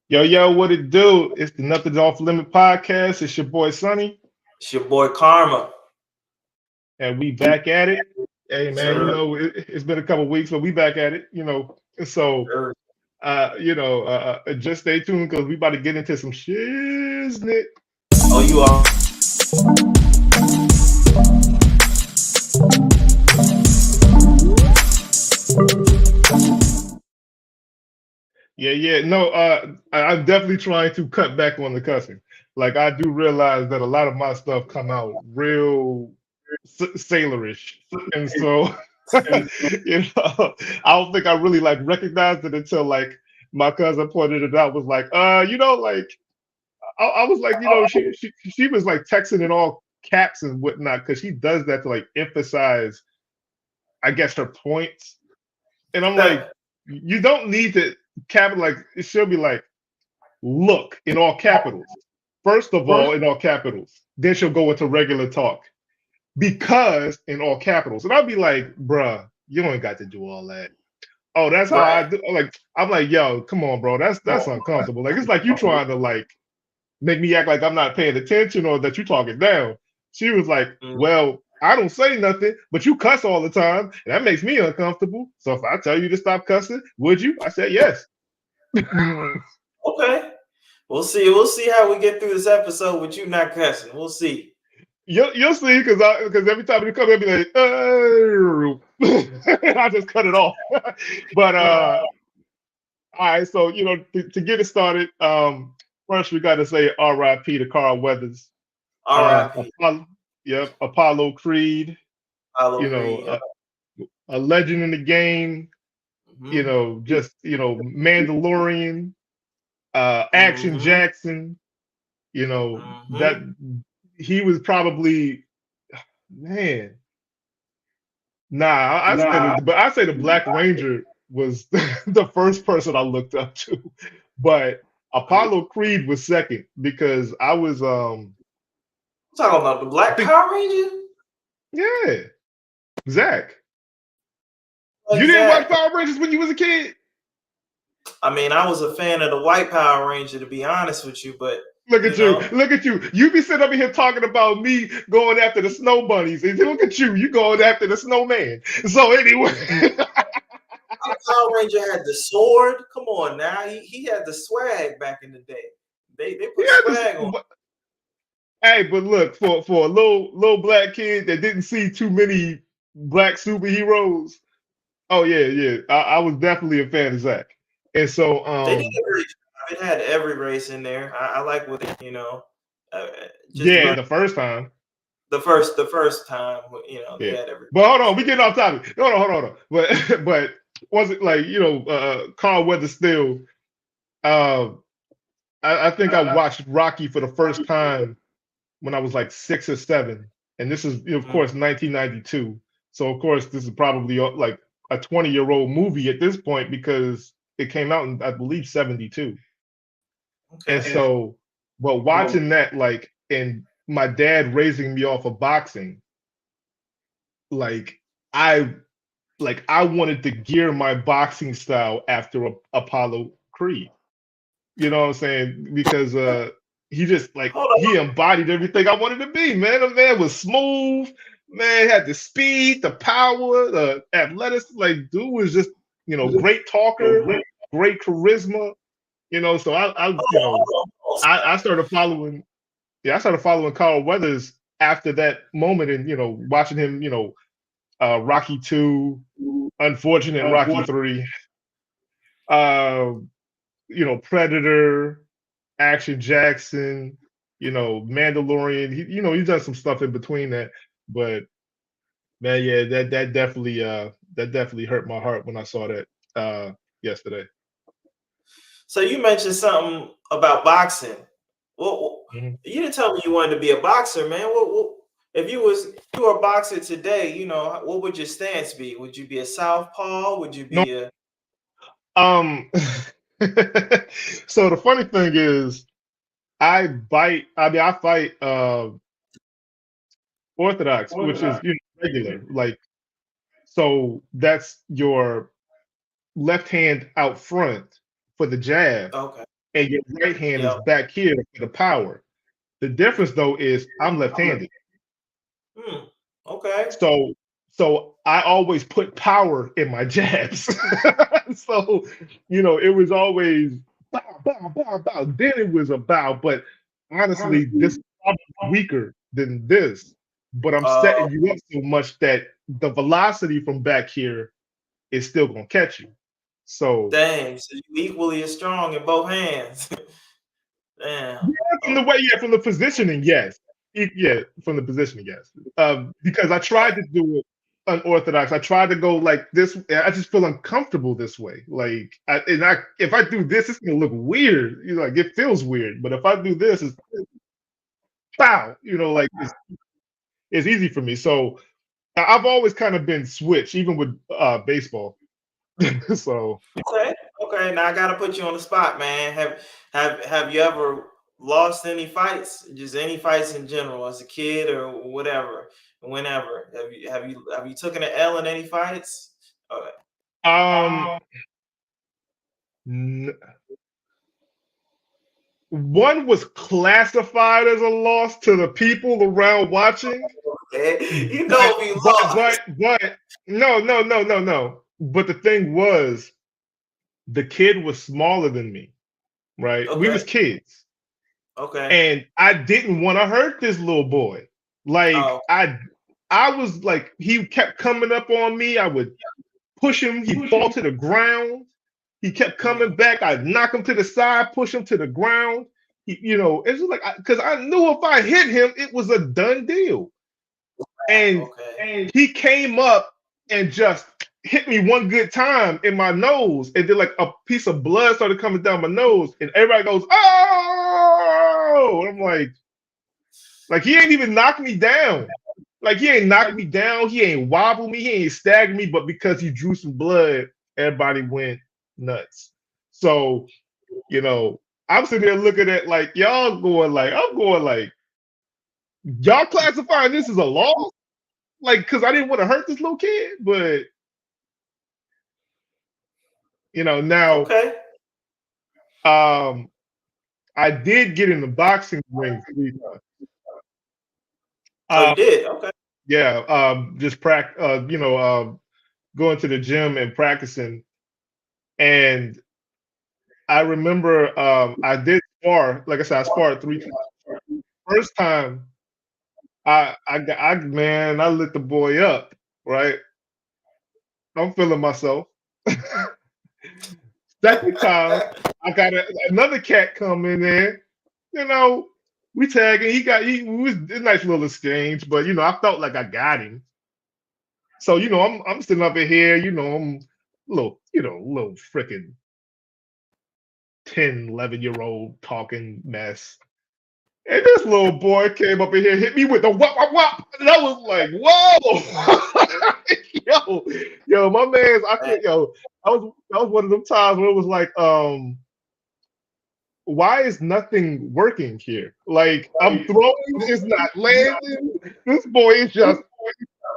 Yo, yo, what it do? It's the Nothing's Off Limit podcast. It's your boy Sonny, It's your boy Karma. and we back at it. Hey man, Sure. it's been a couple weeks, but we back at it. So Sure. just stay tuned because we about to get into some shiznit. Oh, you are. Yeah, yeah. No, I'm definitely trying to cut back on the cussing. Like I do realize that a lot of my stuff come out real sailorish, and so I don't think I really like recognized it until like my cousin pointed it out. Was like, like I was like, she was like texting in all caps and whatnot because she does that to like emphasize, I guess, her points. And I'm like, you don't need to capital like it should be like look in all capitals. First of all, in all capitals. Then she'll go into regular talk. Because in all capitals. And I'll be like, bruh, you don't got to do all that. Oh, that's how I Right. do. Like, I'm like, yo, come on, bro. That's uncomfortable. Like, it's like you trying to like make me act like I'm not paying attention or that you talking down. She was like, Mm. well, I don't say nothing, but you cuss all the time, and that makes me uncomfortable. So if I tell you to stop cussing, would you? I said yes. Okay. We'll see. We'll see how we get through this episode with you not cussing. We'll see. You'll see, because every time you come, I'll be like, I just cut it off. But all right, so to get it started, first we got to say R.I.P. to Carl Weathers, R.I.P. Apollo, yep, Apollo Creed, you Apollo know, Creed. a legend in the game, Mm-hmm. just Mandalorian, Action Mm-hmm. Jackson, that Mm-hmm. he was probably man. Nah, I say the Black Ranger was the first person I looked up to, but Apollo Creed was second because I was Talking about the I Black think Power Ranger? yeah, Zach. You didn't watch Exactly. Power Rangers when you was a kid? I mean, I was a fan of the White Power Ranger, to be honest with you, but Look you at you, know, look at you. You be sitting up here talking about me going after the snow bunnies, and look at you going after the snowman. So anyway, Power Ranger had the sword. Come on now, he had the swag back in the day. They put yeah, this. swag on. Hey, but look, for a little black kid that didn't see too many black superheroes. Oh yeah, yeah. I was definitely a fan of Zach. And so They did a great job. It had every race in there. I like what uh, just yeah, about the first time. the first time. They Yeah. had every But hold race. on, we getting off topic. No, no, hold on. But was it like, Carl Weathers still uh I think I watched Rocky for the first time when I was like 6 or 7. And this is of Mm, course 1992. So of course this is probably like a 20-year-old movie at this point because it came out in I believe 72. And okay. so, but watching that, like, and my dad raising me off of boxing, like, I I wanted to gear my boxing style after Apollo Creed. You know what I'm saying? Because he just like Hold he on. embodied everything I wanted to be. Man, the man was smooth. Man had the speed, the power, the athletics. Like, dude was just great talker, great charisma. So I started following. Yeah, I started following Carl Weathers after that moment, and watching him. Rocky 2, unfortunate Rocky 3, uh, Predator, Action Jackson, Mandalorian. He's done some stuff in between that, but man, yeah, that definitely hurt my heart when I saw that yesterday. So you mentioned something about boxing. Well, Mhm. you didn't tell me you wanted to be a boxer, man. If you were a boxer today? What would your stance be? Would you be a southpaw? Would you No, be a um, so the funny thing is, I fight orthodox, which is regular. Like, so that's your left hand out front for the jab, okay? and your right hand is Yep. back here for the power. The difference though is I'm left-handed. Okay. So I always put power in my jabs. So, it was always bow, bow, bow, bow. Then it was a bow. But honestly, this is probably weaker than this. But I'm setting you up so much that the velocity from back here is still gonna catch you. So dang, so you equally as strong in both hands. Damn. from the positioning, yes. Yeah, from the positioning, yes. Because I tried to do it unorthodox. I tried to go like this. I just feel uncomfortable this way. Like, if I do this, it's gonna look weird. Like it feels weird. But if I do this, it's pow. Like it's easy for me. So I've always kind of been switched, even with baseball. So Okay. Now I gotta put you on the spot, man. Have you ever lost any fights? Just any fights in general, as a kid or whatever, whenever. Have you taken an L in any fights? Okay. um, n- one was classified as a loss to the people around watching. Okay. You But know if you but lost. but no, no, no, no, no. But the thing was, the kid was smaller than me, right? We was Okay. kids. Okay. And I didn't want to hurt this little boy. Like Oh. I was like, he kept coming up on me. I would push him, he'd fall to the ground. He kept coming Mhm. back. I'd knock him to the side, push him to the ground. It's just like because I knew if I hit him, it was a done deal. And Okay. he came up and just hit me one good time in my nose, and then like a piece of blood started coming down my nose, and everybody goes, "Oh!" And I'm like he ain't even knocked me down. Like he ain't knocked me down, he ain't wobbled me, he ain't staggered me, but because he drew some blood, everybody went nuts. So, I'm sitting there looking at like I'm going like, y'all classifying this as a loss? Like, because I didn't want to hurt this little kid, but now Okay. I did get in the boxing ring 3 times. Oh, you Um, did. Okay. yeah, just going to the gym and practicing. And I remember I did spar. Like I said, I sparred 3 times. First time, man, I lit the boy up. Right, I'm feeling myself. Second time, I got another cat come in there. You know, we tagging. He was a nice little exchange, but I felt like I got him. So I'm sitting up in here. I'm little freaking 10, 11-year-old talking mess. And this little boy came up in here, hit me with the whop whop whop, and I was like, "Whoa, yo, my man's." I could, yo, that was one of them times where it was like, why is nothing working here? Like I'm throwing, it's not landing. This boy is just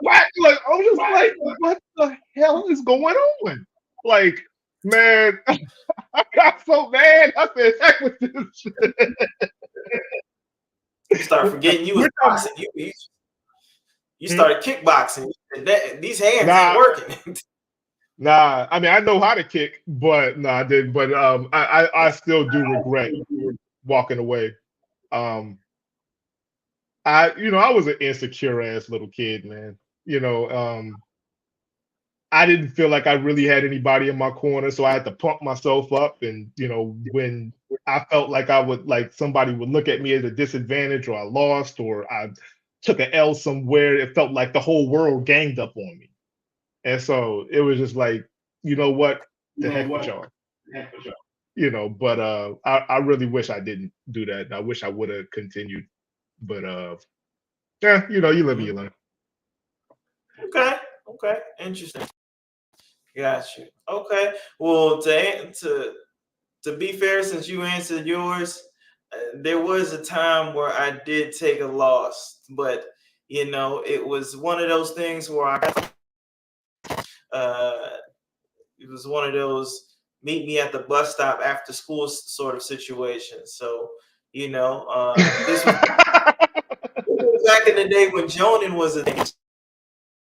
what? Like I'm just like, what the hell is going on? Like, man, I got so mad. I said, heck with this shit. You start forgetting you was Which boxing. You started kickboxing. These hands ain't nah, working. nah. I mean, I know how to kick, but no, I didn't. But I still do regret walking away. Um, I was an insecure ass little kid, man. You know, um, I didn't feel like I really had anybody in my corner, so I had to pump myself up. And when I felt like I would like somebody would look at me as a disadvantage, or I lost, or I took an L somewhere, it felt like the whole world ganged up on me. And so it was just like, you know what, the heck with y'all. But I really wish I didn't do that. I wish I would have continued. But yeah, you live and you learn. Okay. Okay. Interesting. Got you. Okay. Well, to be fair, since you answered yours, there was a time where I did take a loss, but it was one of those things where uh, it was one of those. meet me at the bus stop after school sort of situation. So, this was back in the day when Jonan was a thing.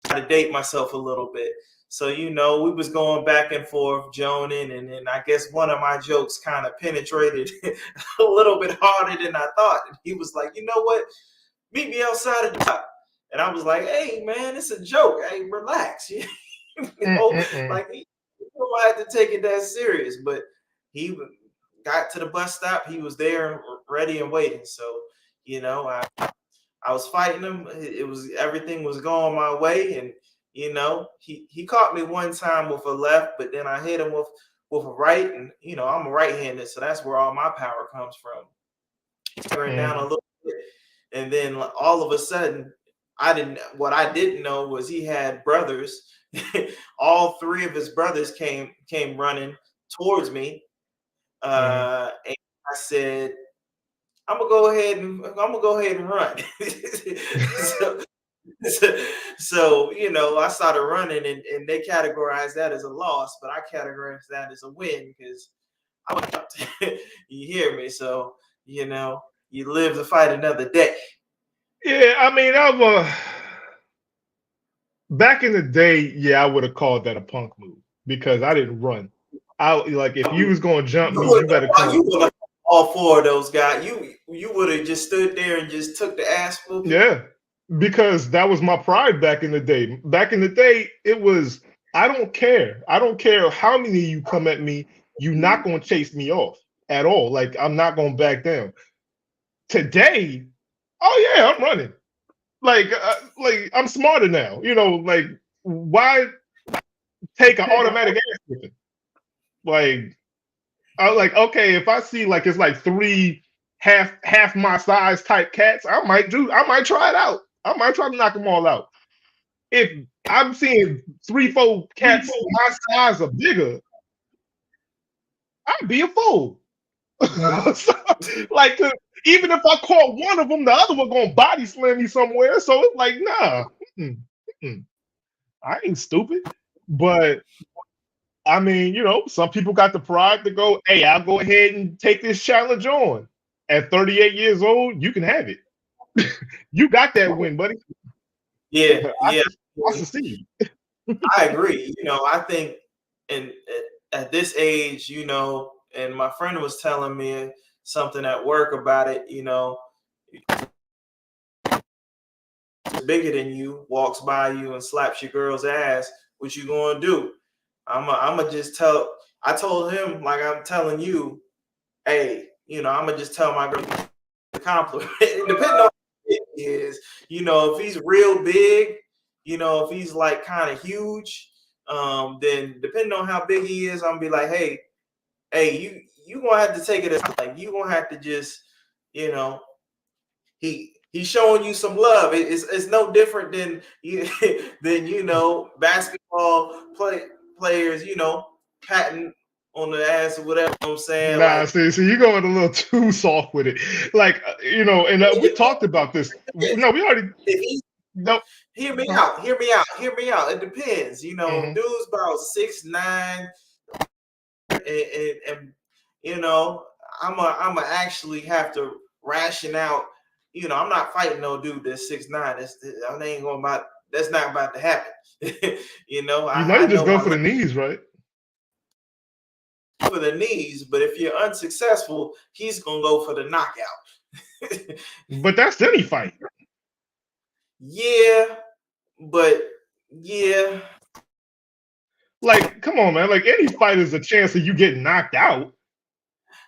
To date myself a little bit. So, we was going back and forth, Jonan, and then I guess one of my jokes kind of penetrated a little bit harder than I thought. And he was like, you know what? Meet me outside of the top. And I was like, hey, man, it's a joke. Hey, relax. Like, he don't have to take it that serious. But he got to the bus stop. He was there, ready and waiting. So, I was fighting him. Everything was going my way, and he caught me one time with a left, but then I hit him with a right, and I'm a right-handed, so that's where all my power comes from. Turned down a little bit, and then all of a sudden, what I didn't know was he had brothers. All three of his brothers came running towards me, and I said, I'm gonna go ahead and run. so, I started running, and they categorized that as a loss, but I categorized that as a win because I went up. You hear me? So, you live to fight another day. Yeah, I mean, back in the day, yeah, I would have called that a punk move because I didn't run. If you was gonna jump me, you better come. All four of those guys, you would have just stood there and just took the ass whooping. Yeah, because that was my pride back in the day. Back in the day, it was I don't care. I don't care how many of you come at me. You're not gonna chase me off at all. Like I'm not gonna back down. Today, oh yeah, I'm running. Like I'm smarter now. Like why take an automatic ass whipping? Like I was like, okay, if I see like it's like three half my size type cats, I might try it out. I might try to knock them all out. If I'm seeing 3-4 cats my size or bigger, I'd be a fool. So, like, even if I caught one of them, the other one gonna body slam me somewhere. So it's like, nah, I ain't stupid. But I mean, some people got the pride to go, hey, I'll go ahead and take this challenge on. At 38 years old, you can have it. You got that win, buddy. Yeah, I succeed. I agree. I think at this age, and my friend was telling me something at work about it, bigger than you walks by you and slaps your girl's ass, what you gonna do? I'ma just tell. I told him like I'm telling you, hey, I'ma just tell my girl the compliment. Depending on who he is, if he's real big, if he's like kind of huge, then depending on how big he is, I'm gonna be like, hey, you gonna have to take it as like you gonna have to just, he's showing you some love. It's no different than basketball players, patting on the ass or whatever. I'm saying, Nah, see, you're going a little too soft with it. Like, and we talked about this. No, we already. No. Hear me out. It depends. Dude's about 6'9", and I'm actually have to ration out. I'm not fighting no dude that's 6'9". That's not about to happen. You just go for the knees, right? For the knees, but if you're unsuccessful, he's gonna go for the knockout. But that's any fight. Yeah, but yeah. Like, come on, man. Like any fight is a chance of you getting knocked out.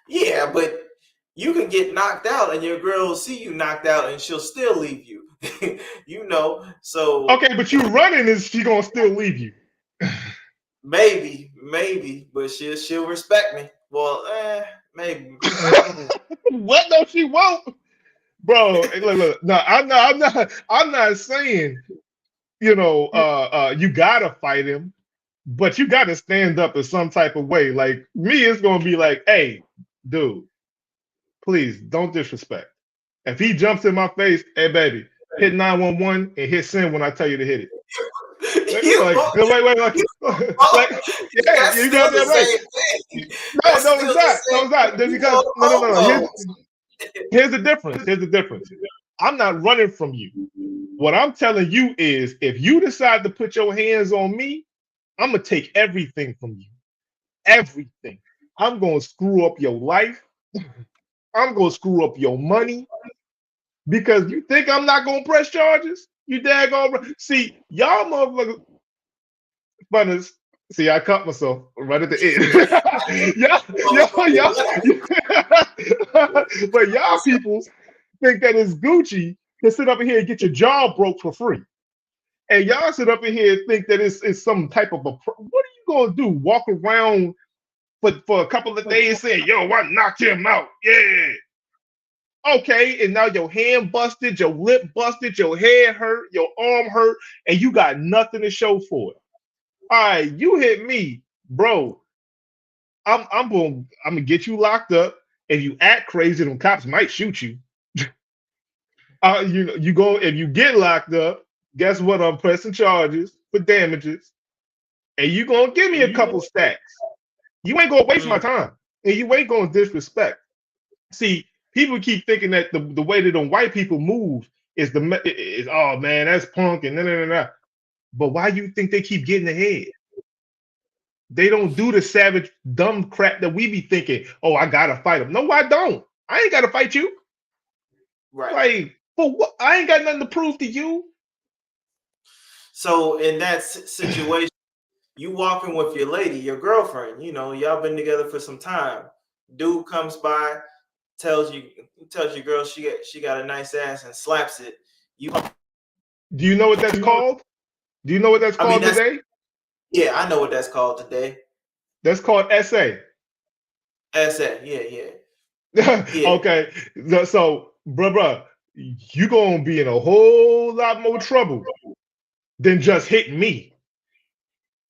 Yeah, but you can get knocked out and your girl will see you knocked out and she'll still leave you. So okay, but you running is she gonna still leave you? Maybe, but she'll respect me. Well, maybe. What? No, she won't, bro. Look. No, I'm not saying you gotta fight him, but you gotta stand up in some type of way. Like me, it's gonna be like, hey, dude, please don't disrespect. If he jumps in my face, hey baby, hit 911 and hit send when I tell you to hit it. Like, like, yeah, that's you still got the that right. same thing. No, That's no, still it's the not. No, same it's not. thing. You Because want no. Bobo. Here's the difference. Here's the difference. I'm not running from you. What I'm telling you is, if you decide to put your hands on me, I'm gonna take everything from you. Everything. I'm gonna screw up your life. I'm gonna screw up your money because you think I'm not gonna press charges. You daggone see y'all motherfuckers. Funners. See, I cut myself right at the end. But y'all people think that it's Gucci to sit up in here and get your jaw broke for free. And y'all sit up in here and think that it's some type of what are you gonna do? Walk around for a couple of days saying, yo, I knocked him out. Yeah. Okay, and now your hand busted, your lip busted, your head hurt, your arm hurt, and you got nothing to show for it. All right, you hit me, bro. I'm gonna get you locked up. If you act crazy, them cops might shoot you. You go if you get locked up. Guess what? I'm pressing charges for damages, and you gonna give me a couple stacks. You ain't gonna waste my time, and you ain't gonna disrespect. See, people keep thinking that the way that them white people move is oh man, that's punk and nah. But why you think they keep getting ahead? They don't do the savage, dumb crap that we be thinking. Oh, I gotta fight them. No, I don't. I ain't gotta fight you. Right. Like, for what? I ain't got nothing to prove to you. So in that situation, you walking with your lady, your girlfriend. You know, y'all been together for some time. Dude comes by, tells your girl she got a nice ass and slaps it. Do you know what that's called? Do you know what that's called today? Yeah, I know what that's called today. That's called SA. SA, yeah. Okay, so, bruh, you gonna be in a whole lot more trouble than just hitting me.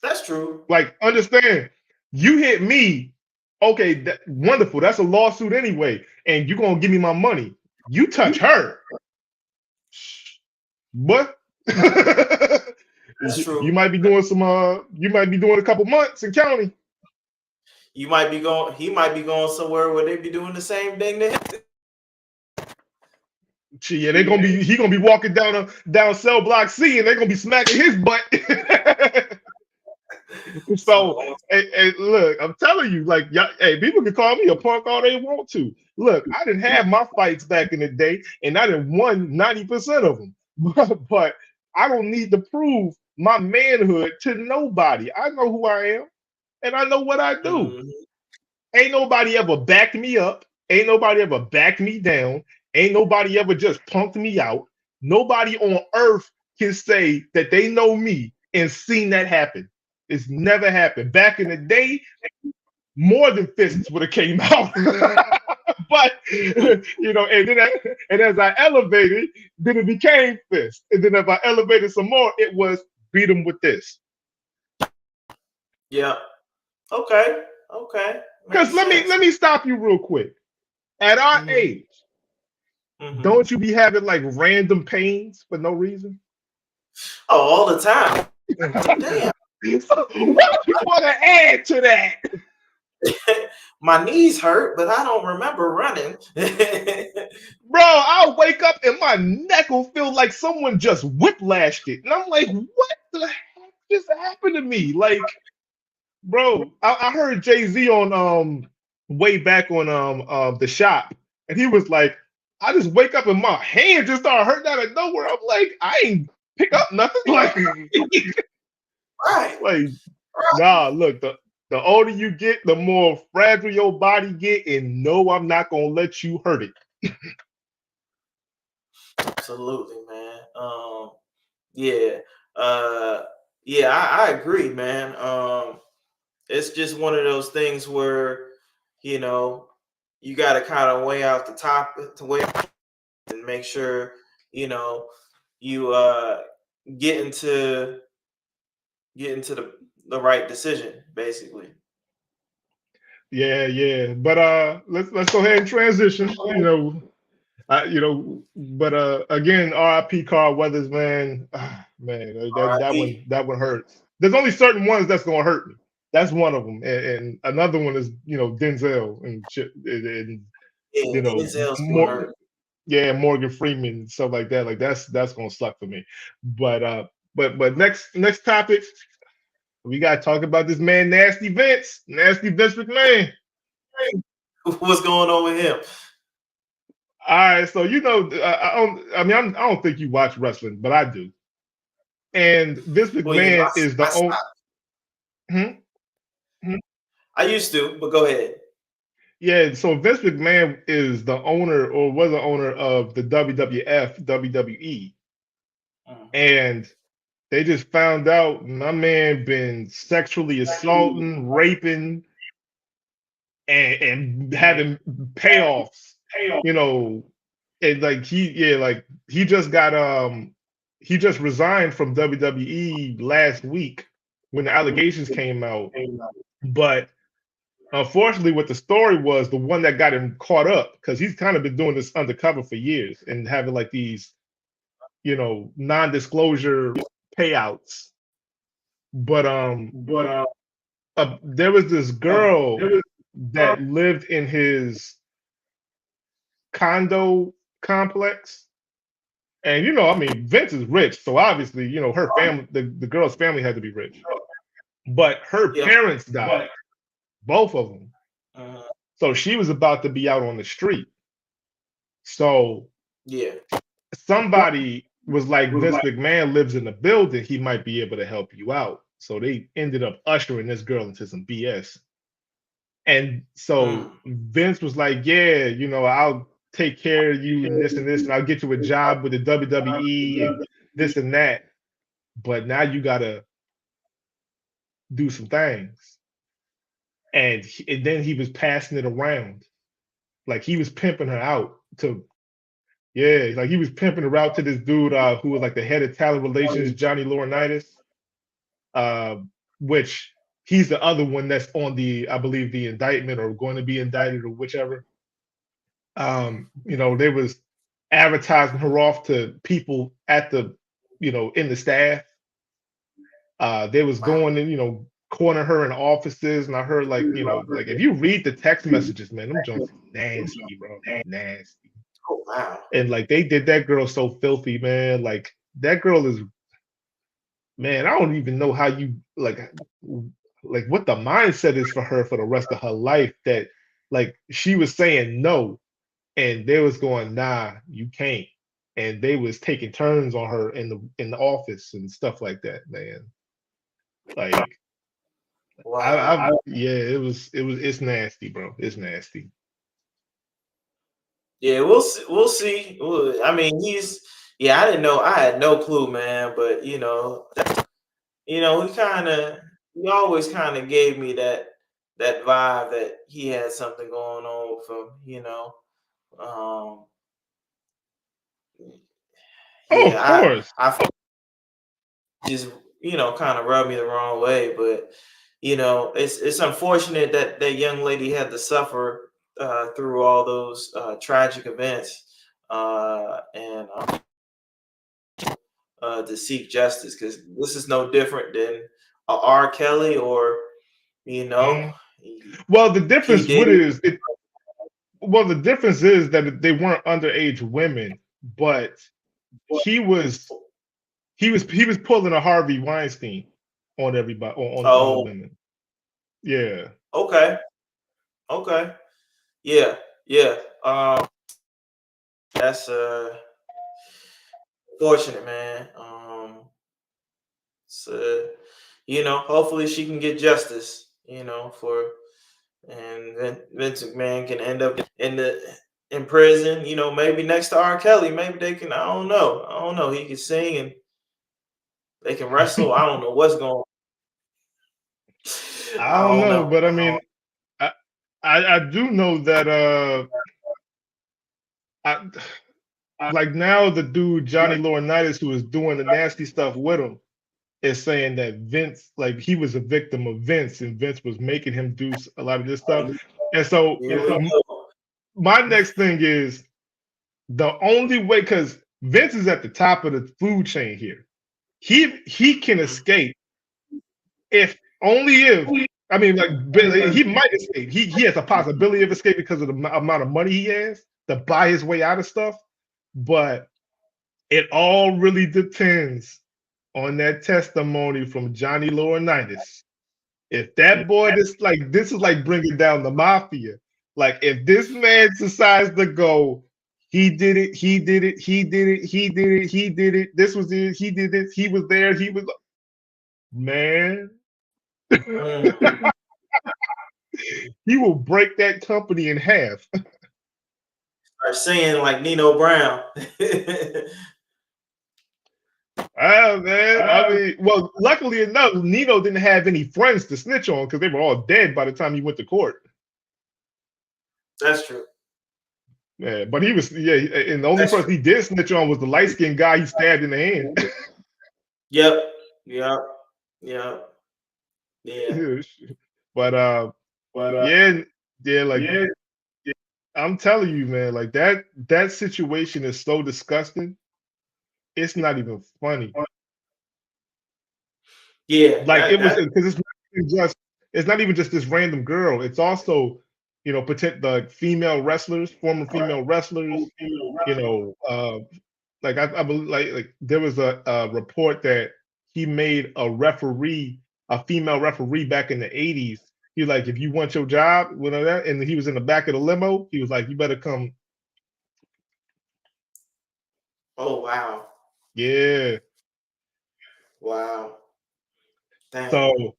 That's true. Like, understand, you hit me, okay, wonderful. That's a lawsuit anyway, and you're gonna give me my money. You touch her, what? That's true. You might be doing you might be doing a couple months in county. He might be going somewhere where they be doing the same thing to him. Yeah, he gonna be walking down cell block C, and they're gonna be smacking his butt. So, hey, look, I'm telling you, like, hey, people can call me a punk all they want to. Look, I didn't have my fights back in the day, and I didn't won 90% of them. But I don't need to prove my manhood to nobody. I know who I am, and I know what I do. Mm-hmm. Ain't nobody ever backed me up. Ain't nobody ever backed me down. Ain't nobody ever just punked me out. Nobody on earth can say that they know me and seen that happen. It's never happened. Back in the day, more than fists would have came out. But and as I elevated, then it became fist. And then if I elevated some more, it was beat them with this. Yeah. Okay. Because let me stop you real quick. At our age, don't you be having like random pains for no reason? Oh, all the time. Damn. What do you want to add to that? My knees hurt, but I don't remember running. Bro, I'll wake up and my neck will feel like someone just whiplashed it. And I'm like, what the heck just happened to me? Like, bro, I heard Jay-Z on way back on the shop, and he was like, I just wake up and my hand just started hurting out of nowhere. I'm like, I ain't pick up nothing. Like, right. Like, nah, look, the older you get, the more fragile your body get, and no, I'm not gonna let you hurt it. Absolutely, man. I agree, man. It's just one of those things where, you got to kind of weigh out the top to weigh and make sure, you get into the right decision, basically. Yeah. But let's go ahead and transition. But again, R.I.P. Carl Weathers, man. Man, R.I.P. that one hurts. There's only certain ones that's gonna hurt me. That's one of them, and another one is Denzel and shit, and Yeah, you know Denzel's gonna more, hurt. yeah, Morgan Freeman and stuff like that. Like that's gonna suck for me. But next topic, we gotta talk about this man, Nasty Vince McMahon. What's going on with him? All right, so I don't think you watch wrestling, but I do. And Vince Well, McMahon is the I only. stopped. Hmm? Hmm? I used to, but go ahead. Yeah, so Vince McMahon is the owner or was the owner of the WWF, WWE, Mhm. and they just found out my man been sexually assaulting, raping, and having payoffs. You know, and like he just resigned from WWE last week when the allegations came out. But unfortunately, what the story was, the one that got him caught up, because he's kind of been doing this undercover for years and having like these, non-disclosure payouts. But there was this girl that lived in his condo complex. And I mean, Vince is rich, so obviously, her family, the girl's family had to be rich. But her Yep. parents died, both of them. Uh, So she was about to be out on the street. So yeah. somebody was like, Vince McMahon lives in the building, he might be able to help you out. So they ended up ushering this girl into some BS. And so Mm. Vince was like, yeah, I'll take care of you and this, and I'll get you a job with the WWE and this and that. But now you gotta do some things. And then he was passing it around. Like he was pimping her out to, yeah, like he was pimping her out to this dude who was like the head of talent relations, Johnny Laurinaitis, uh, which he's the other one that's on I believe, the indictment or going to be indicted or whichever. They was advertising her off to people at the, in the staff. They was Wow. going and, corner her in offices, and I heard like if you read the text messages, man, them joints nasty, bro, nasty. Oh wow. And like they did that girl so filthy, man. Like that girl is, man, I don't even know how you like what the mindset is for her for the rest of her life. That like she was saying no, and they was going, nah, you can't. And they was taking turns on her in the office and stuff like that, man. Like Wow. yeah, it's nasty, bro. It's nasty. Yeah, we'll see. We'll see. I mean, I didn't know. I had no clue, man. But he always kind of gave me that vibe that he had something going on with him. Um, Oh, of yeah, course. I just kind of rubbed me the wrong way. But it's unfortunate that that young lady had to suffer through all those tragic events, and to seek justice, because this is no different than R. Kelly, or you know Mhm. he, Well, the he difference did what it. is it well, the difference is that they weren't underage women, but he was he was pulling a Harvey Weinstein on everybody, on the Oh, women. Yeah. okay, okay, yeah, yeah. That's fortunate, man. So hopefully she can get justice. And then Vince McMahon can end up in prison. Maybe next to R. Kelly. Maybe they can. I don't know. I don't know. He can sing and they can wrestle. I don't know what's going. I I don't don't know, know. but I mean, I I do know that I, like now the dude Johnny Laurinaitis who was doing the nasty stuff with him is saying that Vince, like he was a victim of Vince, and Vince was making him do a lot of this stuff. And so Here we m- go. my next thing is, The only way, because Vince is at the top of the food chain here. He can escape if only if I mean like he might escape. He has a possibility of escape because of the amount of money he has to buy his way out of stuff. But it all really depends on that testimony from Johnny Laurinaitis. If that boy, this is like bringing down the mafia. Like if this man decides to go, he did it, he did it, he did it, he did it, he did it. This was it, he did it, he was there, he was man. Mm. He will break that company in half. Are saying like Nino Brown. Ah man, I mean, well, luckily enough, Nino didn't have any friends to snitch on because they were all dead by the time he went to court. That's true. Yeah, but he was and the only That's person true. he did snitch on was the light skinned guy he stabbed in the hand. Yep. Yep. Yep. Yeah. But yeah, yeah, like I'm telling you, man, like that situation is so disgusting. It's not even funny. Yeah. Like it was That. because it's not even just this random girl. It's also the female wrestlers, former female wrestlers. You know, like I believe like there was a report that he made a female referee back in the 80s. He like, if you want your job, that, and he was in the back of the limo. He was like, you better come. Oh wow. Yeah. Wow. Dang. So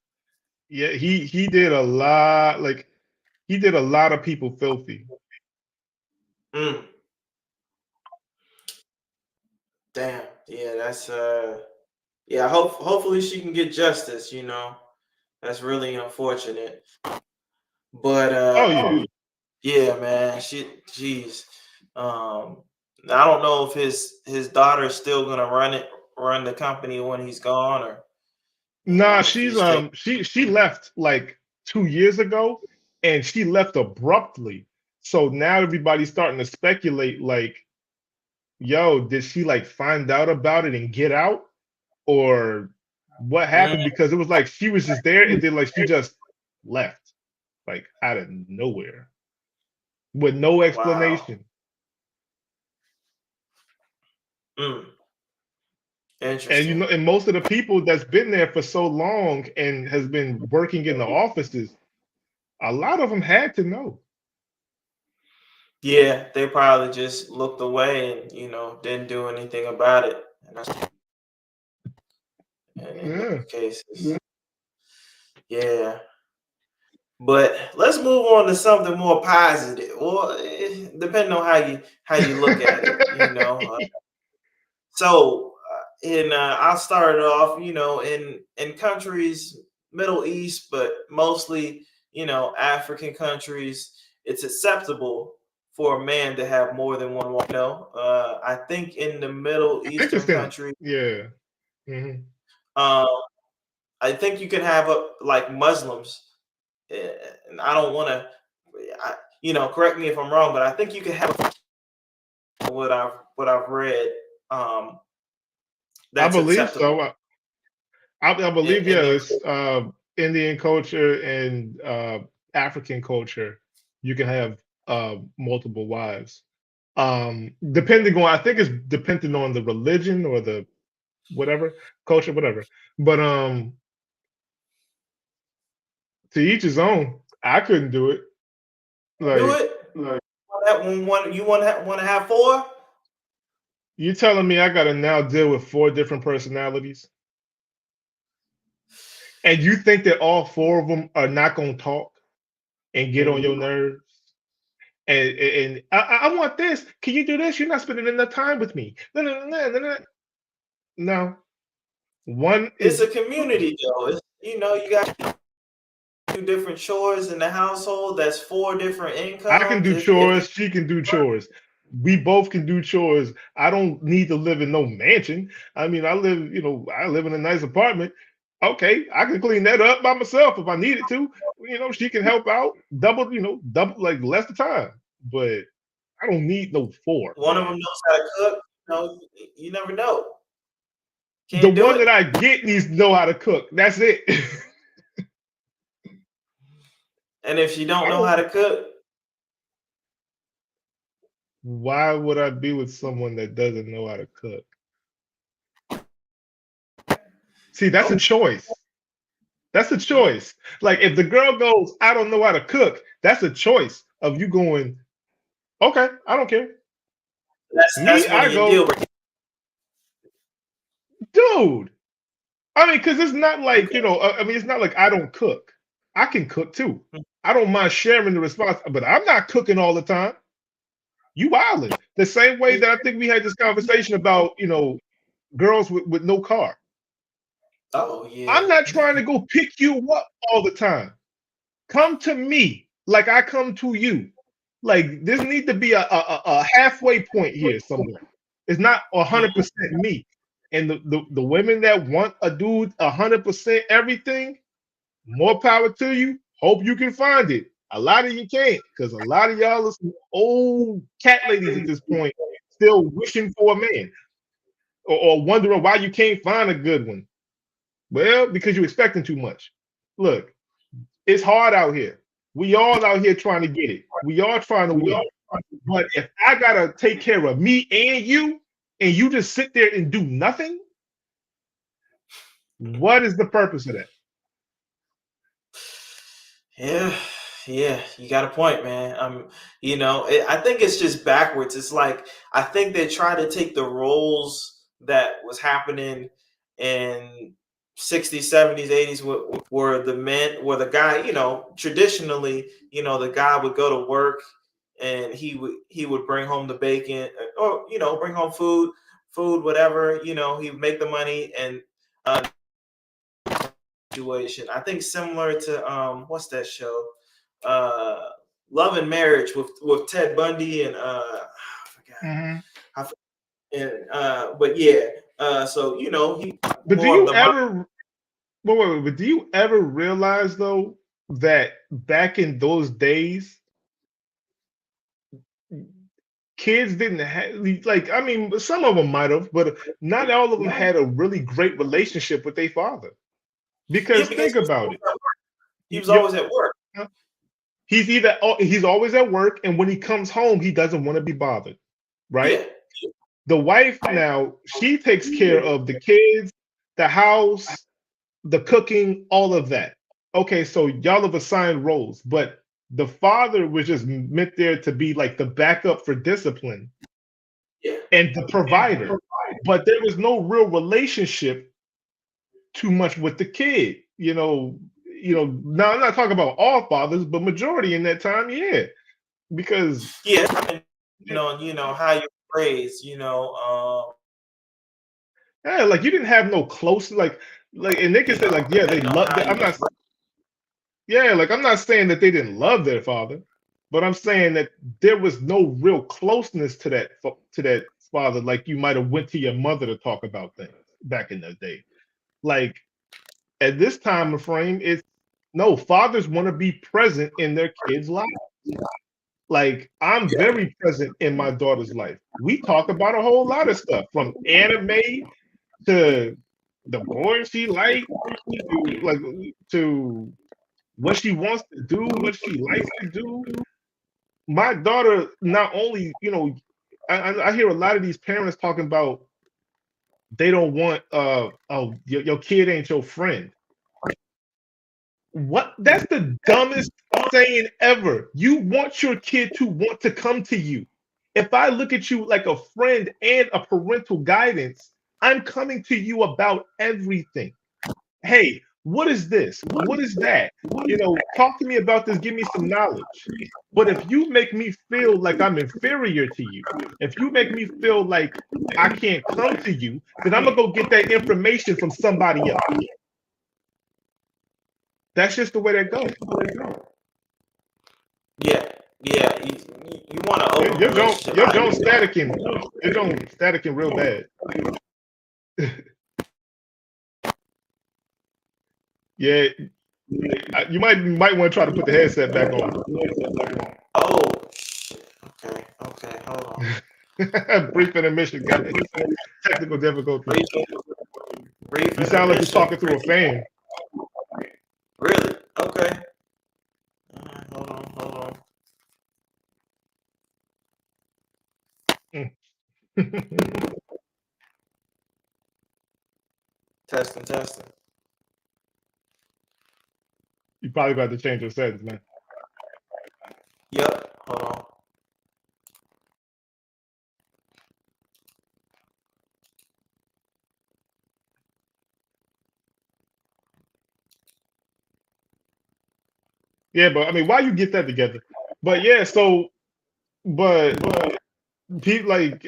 yeah, he did a lot. Like he did a lot of people filthy. Mm. Damn. Yeah. That's Yeah. Hopefully she can get justice. That's really unfortunate. But Oh yeah. yeah, man. Jeez. I don't know if his daughter is still gonna run the company when he's gone, or Nah, if she's he's taking. she left like 2 years ago, and she left abruptly. So now everybody's starting to speculate, like, yo, did she like find out about it and get out, or what Mm, happened? Because it was like she was just there, and then like she just left, like out of nowhere, with no wow. explanation. Mm, And interesting. and most of the people that's been there for so long and has been working in the offices, a lot of them had to know. Yeah, they probably just looked away and didn't do anything about it. And that's in Yeah. many cases. Yeah. But let's move on to something more positive. Well, depending on how you look at it. So, I'll start it off. In countries, Middle East, but mostly African countries, it's acceptable for a man to have more than one wife. I think in the Middle Eastern Interesting. country, Yeah. Hmm. um, I think you can have like Muslims, and I don't want to, correct me if I'm wrong, but I think you can have what I've read. Um, I that's believe so. acceptable I believe, in their. yes. Indian culture and African culture, you can have multiple wives. Depending on, I think it's depending on the religion or the whatever culture, whatever. But to each his own. I couldn't do it. Do Like, it. You want to have four? you telling me I gotta now deal with 4 different personalities, and you think that all 4 of them are not gonna talk and get on your nerves? And I want this. Can you do this? You're not spending enough time with me. No, no, no, no, no. No. One It's is a community though. You got 2 different chores in the household. That's 4 different I can incomes. do If you chores, she can do chores. We both can do chores. I don't need to live in no mansion. I mean, I live in a nice apartment. Okay, I can clean that up by myself if I needed to. She can help out, double like less the time. But I don't need no four. One of them knows how to cook. No, you never know. The Can't do one it. that I get needs to know how to cook. That's it. And if she don't I know how don't. to cook, Why would I be with someone that doesn't know how to cook? See, that's a oh, choice. That's a mm, choice. Like if the girl goes, I don't know how to cook, that's a choice of you going, okay, I don't care. Me, that's one I of your deal go, breakers. dude. I mean, because it's not like, Okay. I mean, it's not like I don't cook. I can cook too. I don't mind sharing the response, but I'm not cooking all the time. You wildin'. The same way that I think we had this conversation about, girls with no car. Oh yeah. I'm not trying to go pick you up all the time. Come to me like I come to you. Like this need to be a halfway point here somewhere. It's not Mhm. 100% me. And the women that want a dude 100% everything, more power to you. Hope you can find it. A lot of you can't, because a lot of y'all are some old cat ladies at this point, still wishing for a man or wondering why you can't find a good one. Well, because you're expecting too much. Look, it's hard out here. We all out here trying to get it. We all trying to win. But if I gotta take care of me and you just sit there and do nothing, what is the purpose of that? Yeah, yeah, you got a point, man. I think it's just backwards. It's like I think they try to take the roles that was happening in 60s, 70s, 80s, where the men, where the guy, traditionally, the guy would go to work and he would bring home the bacon or bring home food, whatever. He would make the money and situation. I think similar to what's that show? Uh Love and Marriage with Ted Bundy and I forgot. Mhm. I, and but yeah, so he But do more of you the ever but do you ever realize though that back in those days, kids didn't have like I mean some of them might have, but not all of them had a really great relationship with their father. yeah, Because because think about it. he was Yep. always at work. He's always at work, and when he comes home, he doesn't want to be bothered, right? Yeah, The wife now, she takes care of the kids, the house, the cooking, all of that. Okay, so y'all have assigned roles, but the father was just meant there to be like the backup for discipline yeah, and the provider. But there was no real relationship too much with the kid. Now I'm not talking about all fathers, but majority in that time, yeah. Because yeah. I mean, how you praise, yeah, like you didn't have no close like and they can say like yeah they love how you I'm not yeah like I'm not saying that they didn't love their father, but I'm saying that there was no real closeness to that father like you might have went to your mother to talk about things back in the day. Like at this time of frame, it's no fathers want to be present in their kids' lives. Like I'm very present in my daughter's life. We talk about a whole lot of stuff from anime to the boys she like to what she wants to do, what she likes to do. My daughter not only, I hear a lot of these parents talking about they don't want oh your kid ain't your friend. What that's the dumbest saying ever. You want your kid to want to come to you. If I look at you like a friend and a parental guidance, I'm coming to you about everything. Hey, what is this? What is that? Talk to me about this. Give me some knowledge. But if you make me feel like I'm inferior to you, if you make me feel like I can't come to you, then I'm gonna go get that information from somebody else. That's just the way that goes. yeah, yeah. You want to Your, open your joint, relationship. your joint staticking, your joint staticking real bad. Yeah, you might want to try to put the headset back on. Oh, shit. Okay, okay. Brief intermission, guys. Technical difficulties. Brief You sound like you're intermission. talking through a fan. Really? Okay. All right, hold on. Testing. You probably got to change your settings, man. Yep. Hold on. Yeah, but I mean, why you get that together? But yeah, so but people like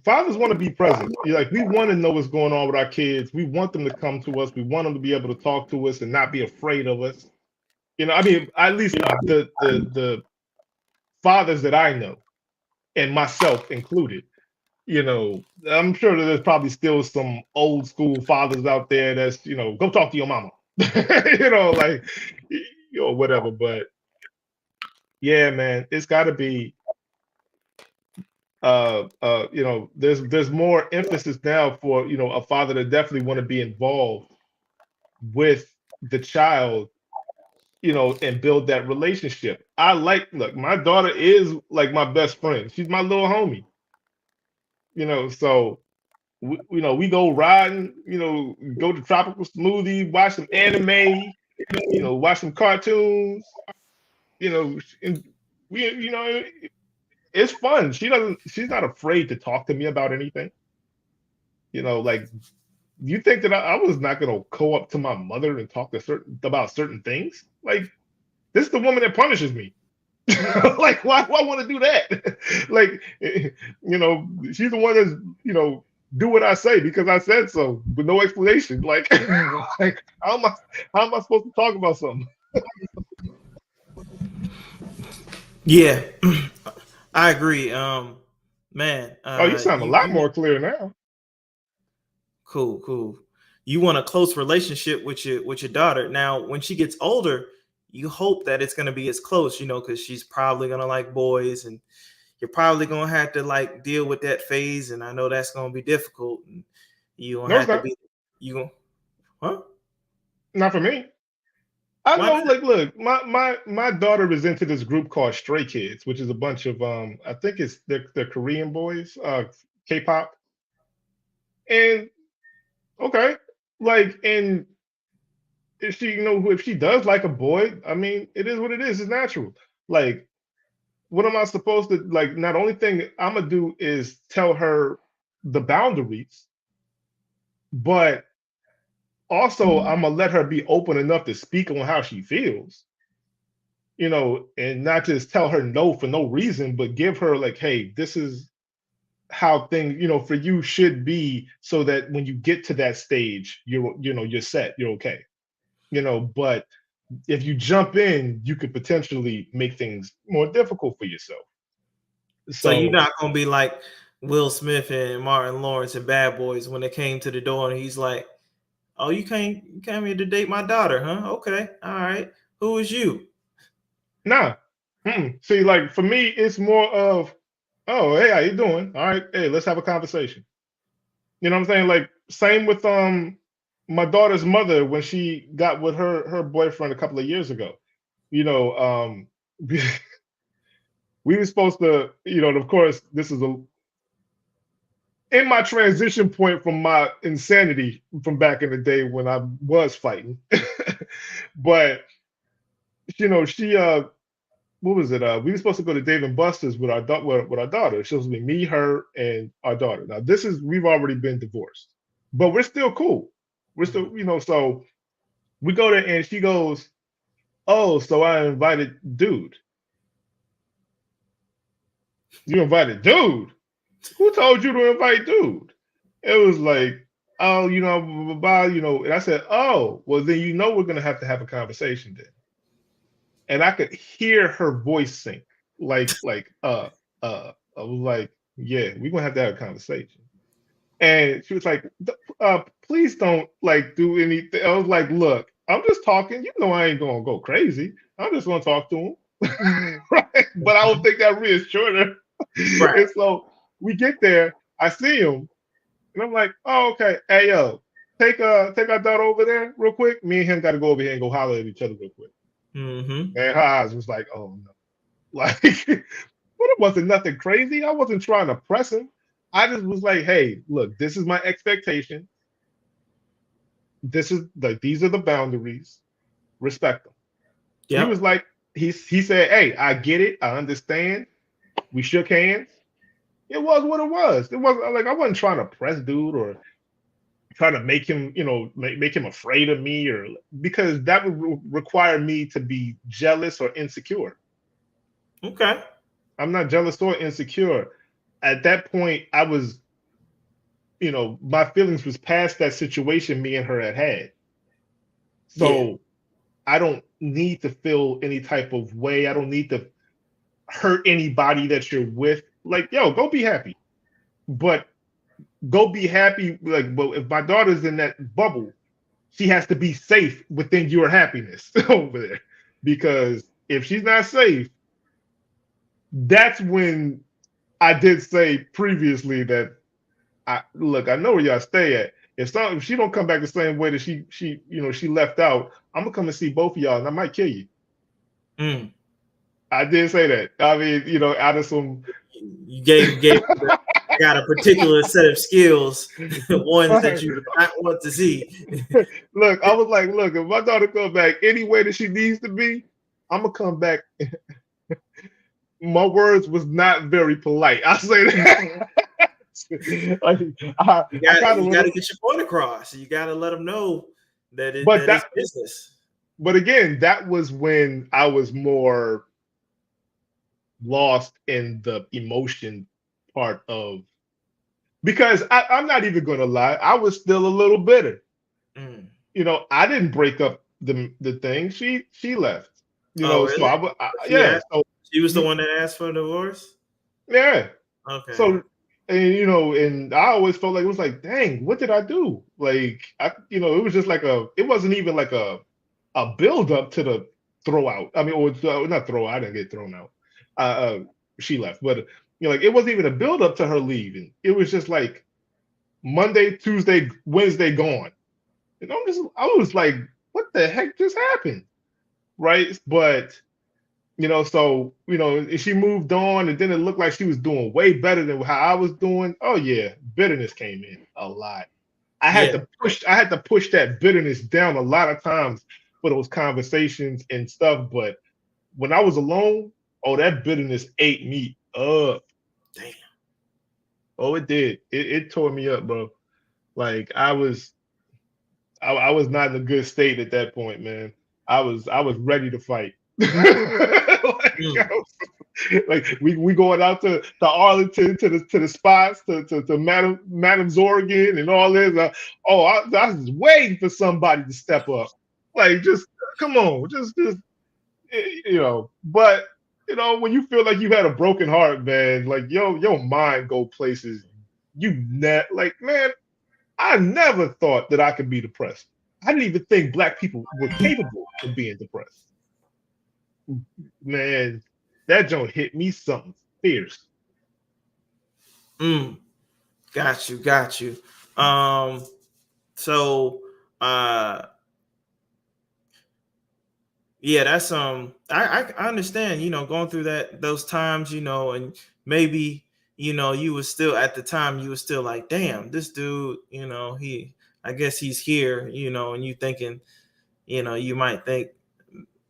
fathers want to be present. Like we want to know what's going on with our kids. We want them to come to us. We want them to be able to talk to us and not be afraid of us. I mean, at least the fathers that I know, and myself included. I'm sure that there's probably still some old school fathers out there that's, go talk to your mama, like, whatever. But yeah, man, it's got to be, there's more emphasis now for, a father to definitely want to be involved with the child, and build that relationship. Look, my daughter is like my best friend. She's my little homie, so we go riding, go to tropical smoothie, watch some anime, watch some cartoons, and it's fun. She's not afraid to talk to me about anything. Like you think that I was not gonna go up to my mother and talk about certain things? Like this is the woman that punishes me. Like why do I want to do that? Like she's the one that's do what I say because I said so with no explanation. Like, like how am I supposed to talk about something? Yeah, I agree. Man, Oh, you sound a lot you more clear now. cool. You want a close relationship with your daughter. Now, when she gets older, you hope that it's gonna be as close, because she's probably gonna like boys, and you're probably gonna have to like deal with that phase. And I know that's gonna be difficult. And you gonna No, it's have to not. be huh? Not for me. I Why know, not? like, look, my daughter is into this group called Stray Kids, which is a bunch of I think they're Korean boys, K-pop, and okay, like, and if she does like a boy, I mean, it is what it is. It's natural. Like, what am I supposed to like? Not only thing I'm gonna do is tell her the boundaries, but also I'm gonna let her be open enough to speak on how she feels, and not just tell her no for no reason, but give her like, hey, this is how things, for you should be, so that when you get to that stage, you're set, you're okay, but if you jump in, you could potentially make things more difficult for yourself. So you're So not gonna be like Will Smith and Martin Lawrence and Bad Boys when they came to the door and he's like, "Oh, you came here to date my daughter, huh? Okay, all right. Who is you?" nah. See, like for me, it's more of, oh, hey, how you doing? All right, hey, let's have a conversation. You know what I'm saying? Like same with my daughter's mother when she got with her boyfriend a couple of years ago. You know, we were supposed to, of course, this is in my transition point from my insanity from back in the day when I was fighting. But she what was it? We were supposed to go to Dave and Buster's with our daughter. It's supposed to be me, her, and our daughter. Now we've already been divorced, but we're still cool. We're still, so we go there and she goes, "Oh, so I invited dude. You invited dude? Who told you to invite dude?" It was like, "Oh, blah, blah, blah," and I said, "Oh, well then we're gonna have to have a conversation then." And I could hear her voice sink, I was like, yeah, we're gonna have to have a conversation. And she was like, please don't like do anything. I was like, look, I'm just talking. I ain't gonna go crazy. I'm just gonna talk to him. Right? But I don't think that reassured her. Right. And so we get there, I see him, and I'm like, oh, okay. Hey yo, take our daughter over there real quick. Me and him gotta go over here and go holler at each other real quick. Mm-hmm. And her eyes was like, oh no. Like, but it wasn't nothing crazy. I wasn't trying to press him. I just was like, hey, look, this is my expectation. This is like these are the boundaries. Respect them. He was Yep. like, he said, hey, I get it, I understand. We shook hands. It was what it was. It wasn't like I wasn't trying to press dude or trying to make him, make him afraid of me or because that would require me to be jealous or insecure. Okay. I'm not jealous or insecure. At that point, I was, my feelings was past that situation me and her had had. Yeah. So I don't need to feel any type of way. I don't need to hurt anybody that you're with. Like, yo, go be happy. But go be happy. Like, well, if my daughter's in that bubble, she has to be safe within your happiness over there. Because if she's not safe, that's when I did say previously that I know where y'all stay at. If she don't come back the same way that she left out, I'm gonna come and see both of y'all and I might kill you. Mm. I did say that. I mean, out of some You gave got a particular set of skills, ones that you do not want to see. Look, I was like, look, if my daughter comes back any way that she needs to be, I'm gonna come back. My words was not very polite. I say that. Like, You got to get your point across. You got to let them know that it's business. But again, that was when I was more lost in the emotion part of because I'm not even going to lie, I was still a little bitter. Mm. I didn't break up the thing. She left. Oh, So really? yeah. So she was the one that asked for a divorce. Yeah. Okay. So and I always felt like it was like, dang, what did I do? Like it was just like it wasn't even like a build up to the throw out. I mean, or not throw. I didn't get thrown out. She left, but like it wasn't even a build up to her leaving. It was just like Monday, Tuesday, Wednesday gone. And I was like, what the heck just happened? Right. But so she moved on, and then it looked like she was doing way better than how I was doing. Oh yeah, bitterness came in a lot. I had to push that bitterness down a lot of times for those conversations and stuff. But when I was alone, oh, that bitterness ate me up. Damn. Oh, it did. It tore me up, bro. Like I was not in a good state at that point, man. I was ready to fight. Like we going out to Arlington to the spots to Madam's Oregon and all this. I was waiting for somebody to step up. Like just come on, just But when you feel like you had a broken heart, man, like your mind go places like man, I never thought that I could be depressed. I didn't even think Black people were capable of being depressed. Man, that joint hit me something fierce. Got you. So yeah, that's I understand, going through those times, and maybe, you was still at the time you was still like, damn, this dude, I guess he's here, and you thinking, you might think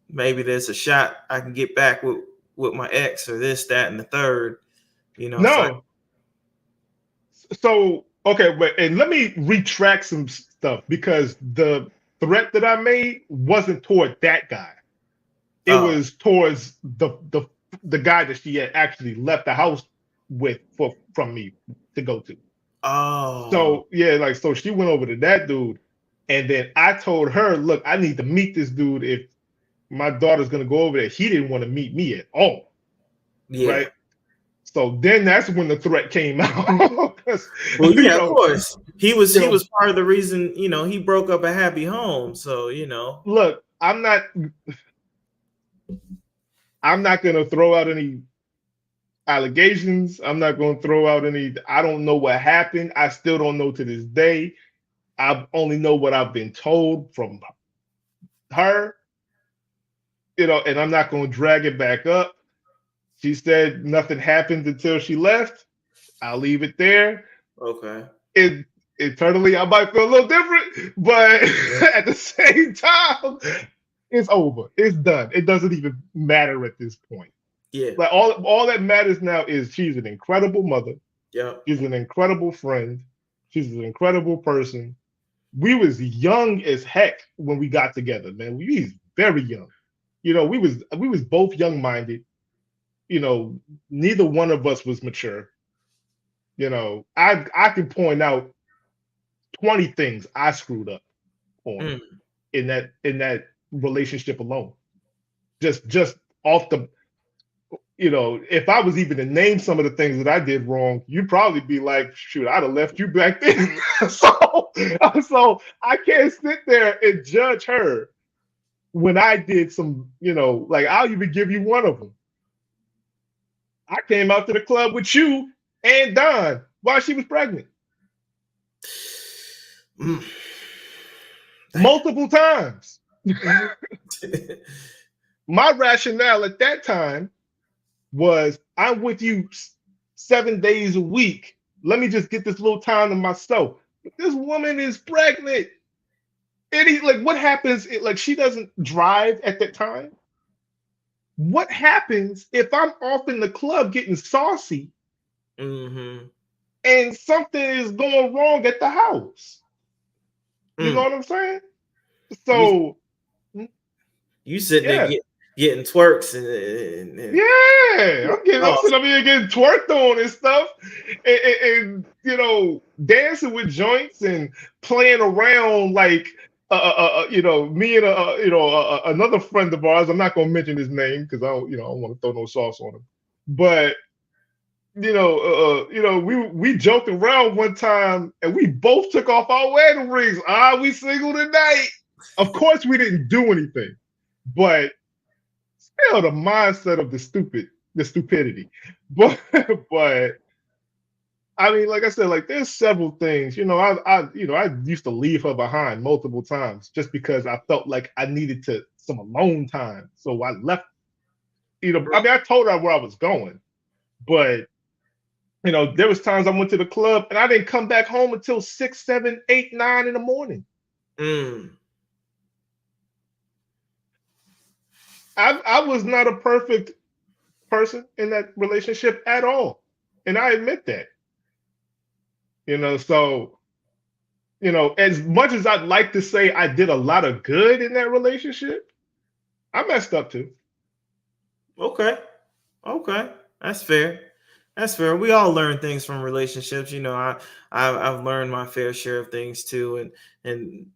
maybe there's a shot I can get back with my ex or this, that, and the third, No. So okay, and let me retract some stuff because the threat that I made wasn't toward that guy. It was towards the guy that she had actually left the house with from me to go to. Oh. So yeah, so she went over to that dude, and then I told her, look, I need to meet this dude if my daughter's gonna go over there. He didn't want to meet me at all. Yeah. Right. So then that's when the threat came out. Well, yeah, of course. He was part of the reason, he broke up a happy home. So, Look, I'm not gonna throw out any allegations. I'm not going to throw out any. I don't know what happened. I still don't know to this day. I only know what I've been told from her, and I'm not going to drag it back up. She said nothing happened until she left. I'll leave it there. Okay. It Internally, I might feel a little different, but at the same time, it's over. It's done. It doesn't even matter at this point. Yeah. Like all that matters now is she's an incredible mother. Yeah. She's an incredible friend. She's an incredible person. We was young as heck when we got together, man. We was very young. We was both young minded. Neither one of us was mature. I can point out 20 things I screwed up on in that relationship alone. Just off the if I was even to name some of the things that I did wrong, you'd probably be like, shoot, I'd have left you back then. so I can't sit there and judge her when I did some, like I'll even give you one of them. I came out to the club with you and Don while she was pregnant. Multiple times. My rationale at that time was I'm with you 7 days a week. Let me just get this little time to myself. But this woman is pregnant. What happens? She doesn't drive at that time. What happens if I'm off in the club getting saucy and something is going wrong at the house? You know what I'm saying? So you sitting there getting twerks and I'm sitting up here getting twerked on and stuff, and dancing with joints and playing around like me and another friend of ours. I'm not gonna mention his name because I don't want to throw no sauce on him, but we joked around one time and we both took off our wedding rings. We single tonight. Of course, we didn't do anything, but still the mindset of the stupidity. But I mean, like I said, like there's several things. I used to leave her behind multiple times just because I felt like I needed some alone time. So I left. I told her where I was going, but there was times I went to the club and I didn't come back home until 6, 7, 8, 9 in the morning. I was not a perfect person in that relationship at all. And I admit that. So, as much as I'd like to say I did a lot of good in that relationship, I messed up too. Okay. That's fair. We all learn things from relationships. I've learned my fair share of things too, and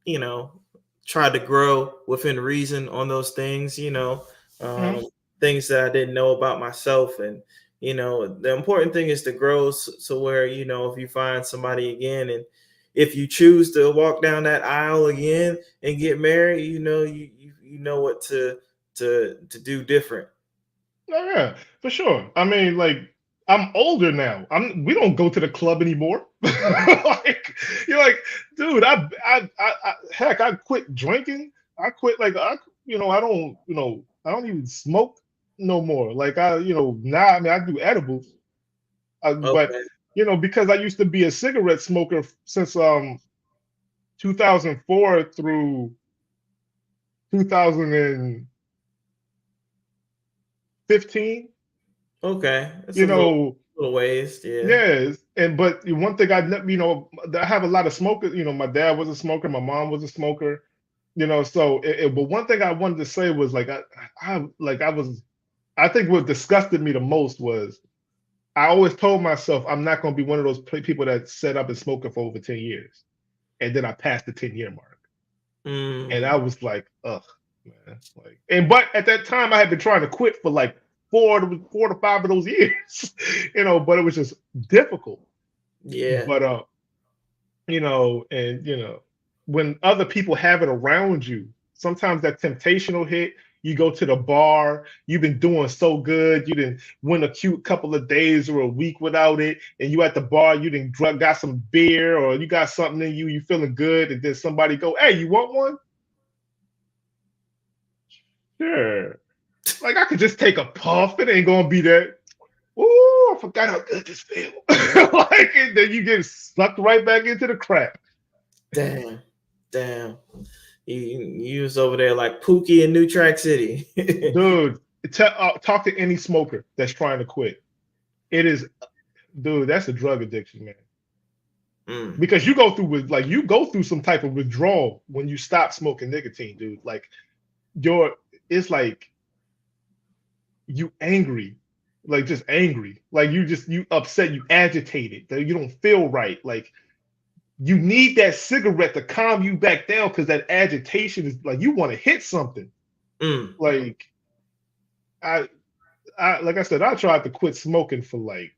tried to grow within reason on those things. Things that I didn't know about myself, and the important thing is to grow so where if you find somebody again, and if you choose to walk down that aisle again and get married, you know what to do different. Oh, yeah, for sure. I mean, like I'm older now. We don't go to the club anymore. You're like, dude, heck, I quit drinking. I quit I don't even smoke no more. Like now I mean I do edibles. But Okay. because I used to be a cigarette smoker since 2004 through 2015. Okay. That's You a know, little ways. Yeah. yes. But one thing I have a lot of smokers. My dad was a smoker, my mom was a smoker. So but one thing I wanted to say was like I think what disgusted me the most was I always told myself I'm not going to be one of those people that set up and smoking for over 10 years. And then I passed the 10-year mark. And I was like, ugh, man. But at that time I had been trying to quit for like 4 to 5 of those years, but it was just difficult. Yeah. But when other people have it around you, sometimes that temptation will hit. You go to the bar. You've been doing so good. You didn't win a cute couple of days or a week without it, and you at the bar. You didn't got some beer or you got something in you. You feeling good, and then somebody go, "Hey, you want one?" Sure. Like I could just take a puff. It ain't gonna be that. Ooh, I forgot how good this feels. Like, and then you get sucked right back into the crap. Damn. You was over there like Pookie in New Track City. Dude, talk to any smoker that's trying to quit. It is, dude, that's a drug addiction, man. Because you go through some type of withdrawal when you stop smoking nicotine, dude. Like it's like you angry, like just angry, like you upset, you agitated, that you don't feel right, like you need that cigarette to calm you back down because that agitation is like you want to hit something. Like I like I said, I tried to quit smoking for like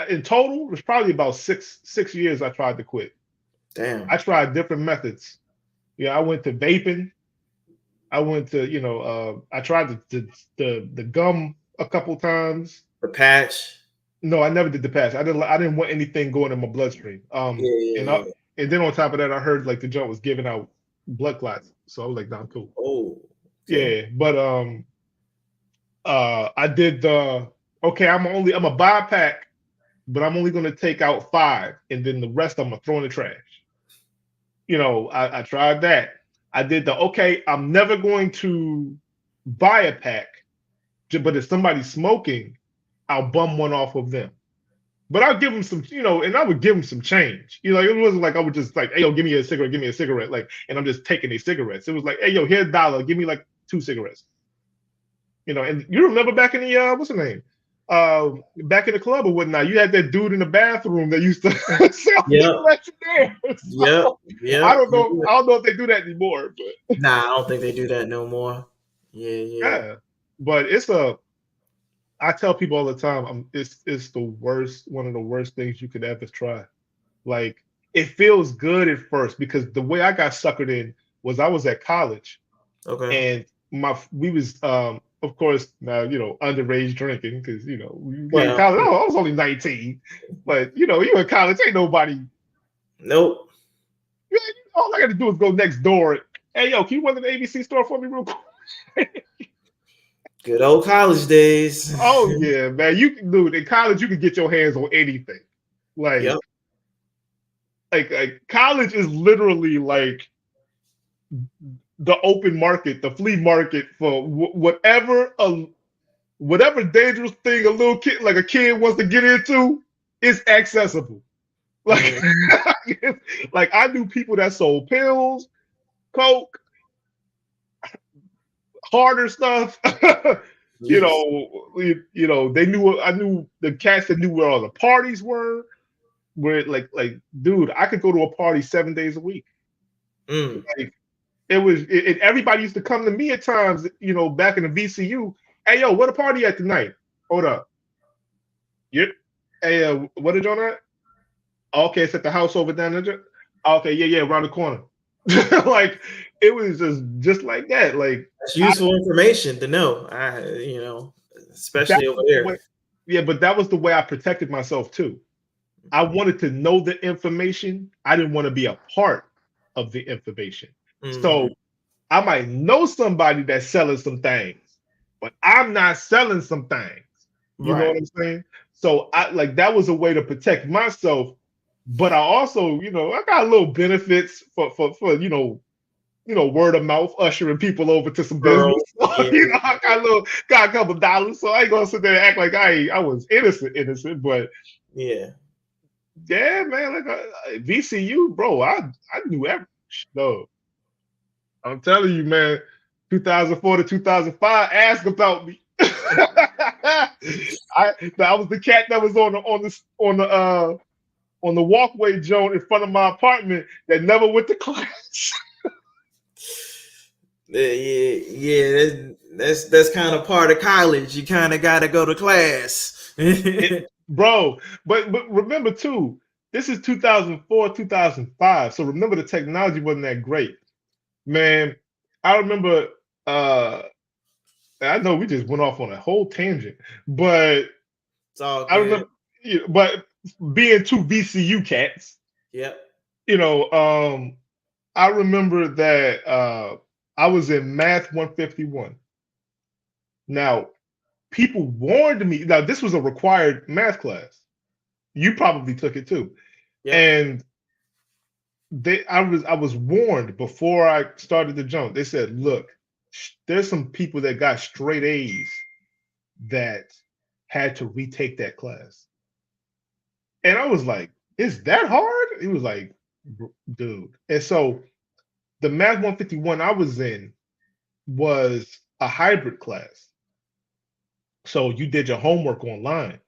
in total, it's probably about six years I tried to quit. Damn. I tried different methods. Yeah, I went to vaping. I went to, I tried the gum a couple times. The patch. No, I never did the patch. I didn't want anything going in my bloodstream. Yeah. And then on top of that, I heard like the joint was giving out blood clots. So I was like, nah, I'm cool. Oh. Okay. Yeah, but I did I'm a buy pack, but I'm only gonna take out 5, and then the rest I'm gonna throw in the trash. I tried that. I did I'm never going to buy a pack, but if somebody's smoking, I'll bum one off of them. But I'll give them some, and I would give them some change. It wasn't like I would just like, hey, yo, give me a cigarette, like, and I'm just taking their cigarettes. It was like, hey, yo, here's $1, give me like 2 cigarettes. And you remember back in the what's the name? Back in the club or whatnot, you had that dude in the bathroom that used to sell cigarettes there. Yeah. I don't know if they do that anymore, but nah, I don't think they do that no more. Yeah. But I tell people all the time, it's the worst, one of the worst things you could ever try. Like it feels good at first because the way I got suckered in was I was at college. Okay. And we was of course now underage drinking because in college. I was only 19, but you in college ain't nobody. Nope. All I got to do is go next door. Hey yo, can you run to the ABC store for me real quick? Good old college days. Oh yeah, man. Dude, in college you can get your hands on anything. Like college is literally like the open market, the flea market for whatever dangerous thing a kid wants to get into is accessible. Like, like I knew people that sold pills, coke, harder stuff. They knew. I knew the cats that knew where all the parties were. Where dude, I could go to a party 7 days a week. Like, everybody used to come to me at times, back in the VCU. Hey, yo, what a party at tonight? Hold up. Yep. Hey, what are you doing at? Okay, it's at the house over down there. Okay, yeah, around the corner. Like it was just like that. Like that's useful information to know. Especially over there. Yeah, but that was the way I protected myself too. I wanted to know the information. I didn't want to be a part of the information. So I might know somebody that's selling some things, but I'm not selling some things. You know what I'm saying? So that was a way to protect myself. But I also, I got little benefits for word of mouth, ushering people over to some business. I got a couple dollars, so I ain't gonna sit there and act like I was innocent, but yeah, man, like VCU, bro, I knew everything. No, I'm telling you, man, 2004 to 2005, ask about me. I was the cat that was on the walkway zone in front of my apartment that never went to class. Yeah, that's kind of part of college. You kind of got to go to class. Bro, but remember too, this is 2004, 2005. So remember the technology wasn't that great. Man, I remember. I know we just went off on a whole tangent, but It's all I good. remember. But being two VCU cats, Yep. you know, I remember that I was in Math 151. Now, people warned me. Now, this was a required math class. You probably took it too, Yep. and I was warned before I started the jump. They said, "Look, there's some people that got straight A's that had to retake that class," and I was like, "Is that hard?" He was like, "Dude," and so the Math 151 I was in was a hybrid class. So you did your homework online.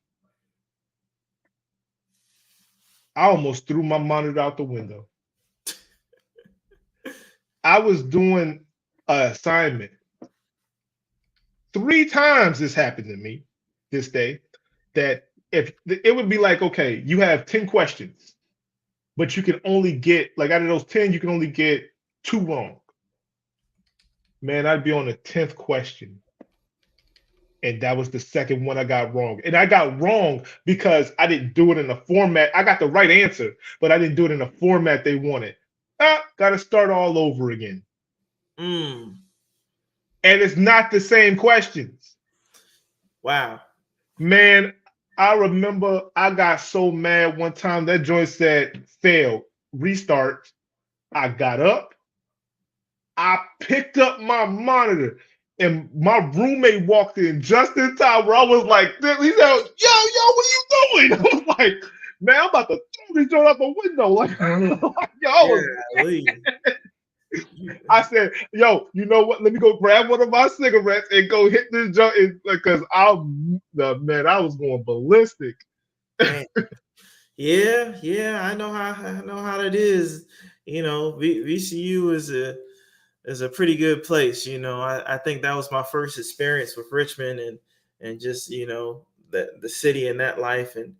I almost threw my monitor out the window. I was doing an assignment. 3 times this happened to me this day that if it would be like, okay, you have 10 questions, but you can only get, like out of those 10, you can only get 2 wrong. Man, I'd be on the 10th question. And that was the second one I got wrong. And I got wrong because I didn't do it in the format. I got the right answer, but I didn't do it in the format they wanted. Got to start all over again. Mm. And it's not the same questions. Wow. Man, I remember I got so mad one time that joint said fail, restart. I got up, I picked up my monitor, and my roommate walked in just in time where I was like, he said, yo, what are you doing? I was like, man, I'm about to throw this joint out the window. Like, yo, I said, yo, you know what? Let me go grab one of my cigarettes and go hit this joint because man, I was going ballistic. Man. Yeah, I know how that is. VCU is a pretty good place. I think that was my first experience with Richmond and just the city and that life. And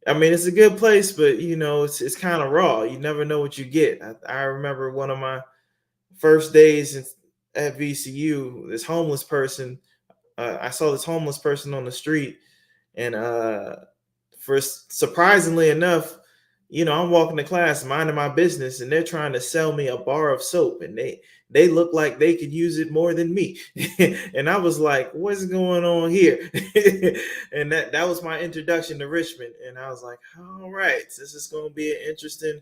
I mean, it's a good place, but it's kind of raw. You never know what you get. I remember one of my first days at VCU. This homeless person, I saw this homeless person on the street, and for surprisingly enough, I'm walking to class, minding my business, and they're trying to sell me a bar of soap, and they look like they could use it more than me. And I was like, what's going on here? And that was my introduction to Richmond. And I was like, all right, this is going to be an interesting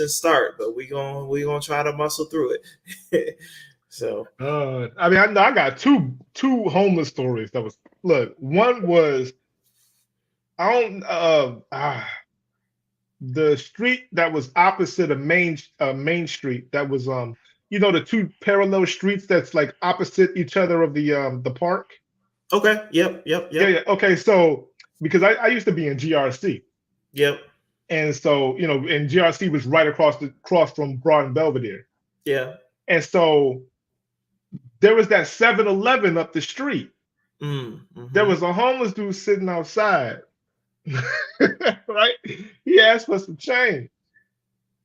start, but we gonna try to muscle through it. So I mean, I know I got two homeless stories. One was I don't the street that was opposite of Main Street. That was the two parallel streets that's like opposite each other of the park. okay, yep. Yeah. Okay, so because I used to be in GRC. Yep. And so, and GRC was right across from Broad and Belvedere. Yeah. And so there was that 7-Eleven up the street. Mm-hmm. There was a homeless dude sitting outside. Right? He asked for some change.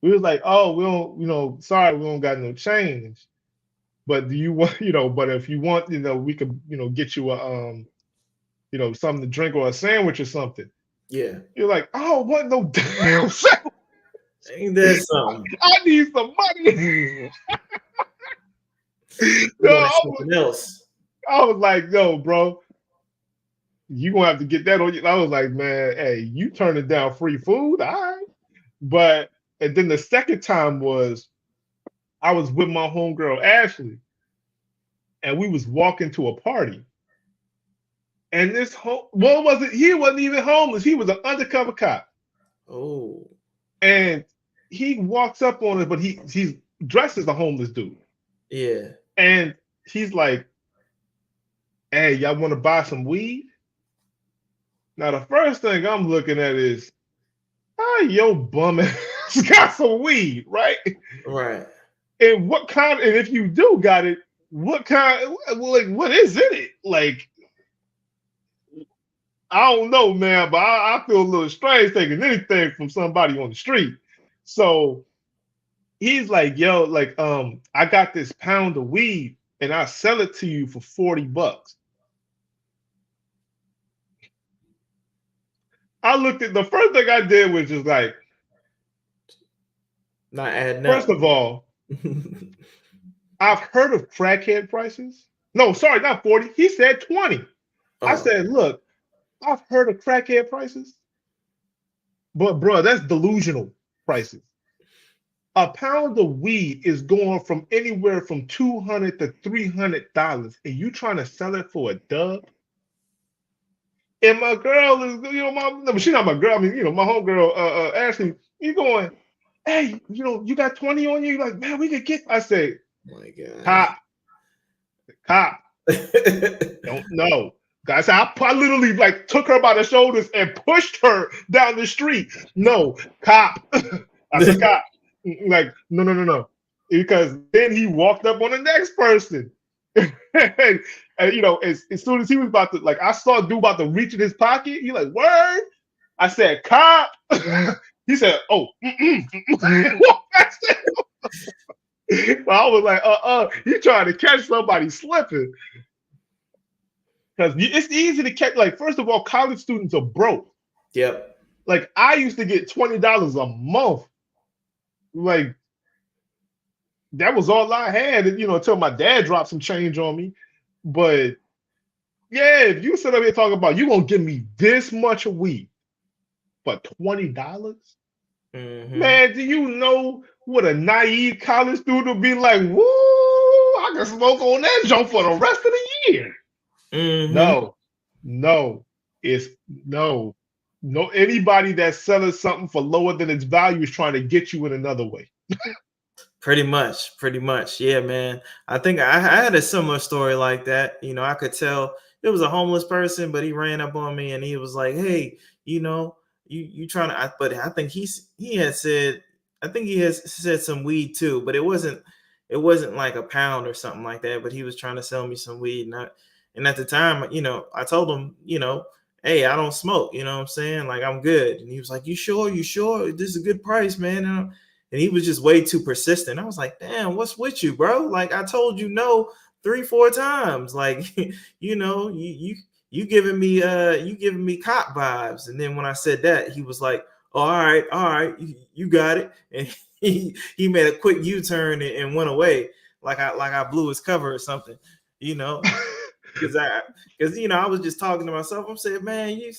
We was like, oh, we don't, sorry, we don't got no change. But do you want, but if you want, we could, get you a something to drink or a sandwich or something. Yeah. You're like, oh, what no damn sandwich. Ain't that something? I need some money. Something else. I was like, yo, bro, you gonna have to get that on you. I was like, man, hey, you turning down free food, all right. But and then the second time was I was with my homegirl Ashley, and we was walking to a party. And this he wasn't even homeless. He was an undercover cop. Oh. And he walks up on us, but he's dressed as a homeless dude. Yeah. And he's like, hey, y'all want to buy some weed? Now, the first thing I'm looking at is, yo bum ass got some weed, right? Right. And and if you do got it, what kind, like, what is in it? Like, I don't know, man, but I feel a little strange taking anything from somebody on the street. So he's like, yo, like, I got this pound of weed and I'll sell it to you for $40. I looked at the first thing I did was just like, Not adding first up. of all, I've heard of crackhead prices. No, sorry, not 40. He said 20. I Oh, said, look, I've heard of crackhead prices, but bro, that's delusional prices. A pound of weed is going from anywhere from $200 to $300, and you trying to sell it for a dub? And my girl is, no, she's not my girl. I mean, my homegirl, Ashley, you going, hey, you got 20 on you? You're like, man, we could get. I say, my God. cop, cop, don't know. Guys, I literally like took her by the shoulders and pushed her down the street. No, cop. I said, cop. Like, no, no, no, no. Because then he walked up on the next person. and, as soon as he was about to, like, I saw a dude about to reach in his pocket. He like, word. I said, cop. He said, oh, I was like, you trying to catch somebody slipping. Because it's easy to catch. Like, first of all, college students are broke. Yep. Like, I used to get $20 a month. Like, that was all I had, until my dad dropped some change on me. But yeah, if you sit up here talking about you gonna give me this much a week for $20, man, do you know what a naive college student would be like? Woo, I can smoke on that junk for the rest of the year. No, no, it's no, no. Anybody that's selling something for lower than its value is trying to get you in another way. Pretty much. Yeah, man. I think I had a similar story like that. I could tell it was a homeless person, but he ran up on me and he was like, hey, you trying to, but I think he had said, I think he has said some weed too, but it wasn't like a pound or something like that, but he was trying to sell me some weed. And at the time, I told him, hey, I don't smoke, you know what I'm saying? Like, I'm good. And he was like, you sure? This is a good price, man. And he was just way too persistent. I was like, damn, what's with you, bro? Like, I told you no 3-4 times. Like, you giving me cop vibes. And then when I said that, he was like, oh, all right, you got it. And he made a quick U-turn and went away, like I blew his cover or something, because I was just talking to myself. I'm saying, man, you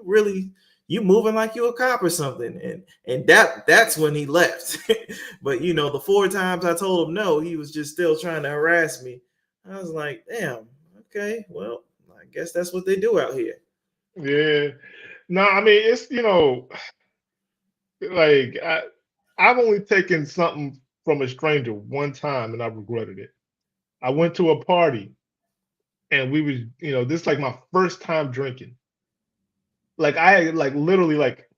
really, you moving like you a cop or something. And that's when he left. But the 4 times I told him no, he was just still trying to harass me. I was like, damn, okay, well, I guess that's what they do out here. Yeah. No, I mean, it's, like I've only taken something from a stranger one time and I regretted it. I went to a party and we was, this is like my first time drinking. Like I had like literally like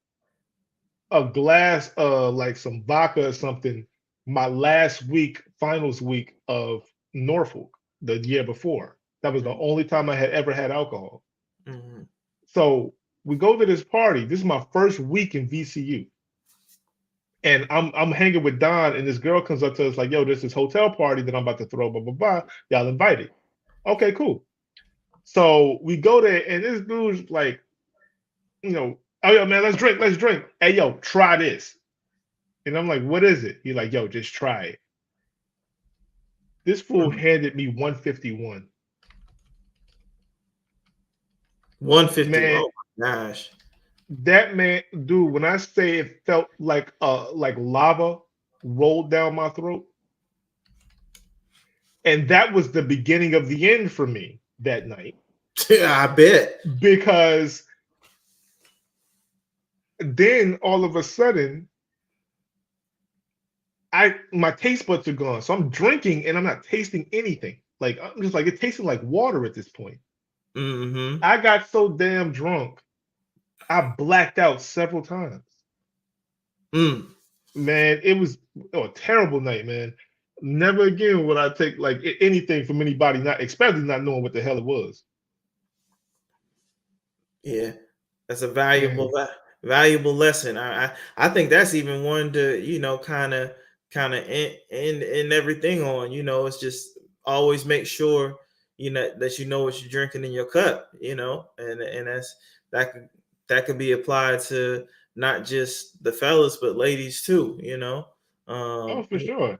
a glass of like some vodka or something my last week, finals week of Norfolk the year before. That was the only time I had ever had alcohol. Mm-hmm. So we go to this party. This is my first week in VCU. And I'm hanging with Don, and this girl comes up to us like, "Yo, there's this hotel party that I'm about to throw, blah blah blah. Y'all invited? Okay, cool." So we go there, and this dude's like, "Oh yo, man, let's drink, let's drink. Hey yo, try this." And I'm like, "What is it?" He's like, "Yo, just try it." This fool handed me 151. 150. Man, Oh my gosh. that man, dude. When I say it felt like lava rolled down my throat, and that was the beginning of the end for me that night. I bet. Because then all of a sudden my taste buds are gone. So I'm drinking and I'm not tasting anything. Like I'm just like it tasted like water at this point. Mm-hmm. I got so damn drunk, I blacked out several times. Man, it was a terrible night, man. Never again would I take like anything from anybody, not especially not knowing what the hell it was. Yeah, that's a Yeah. valuable lesson. I think that's even one to kind of kind of end everything on. It's just always make sure that you know what you're drinking in your cup. And that could be applied to not just the fellas but ladies too. Oh, for sure.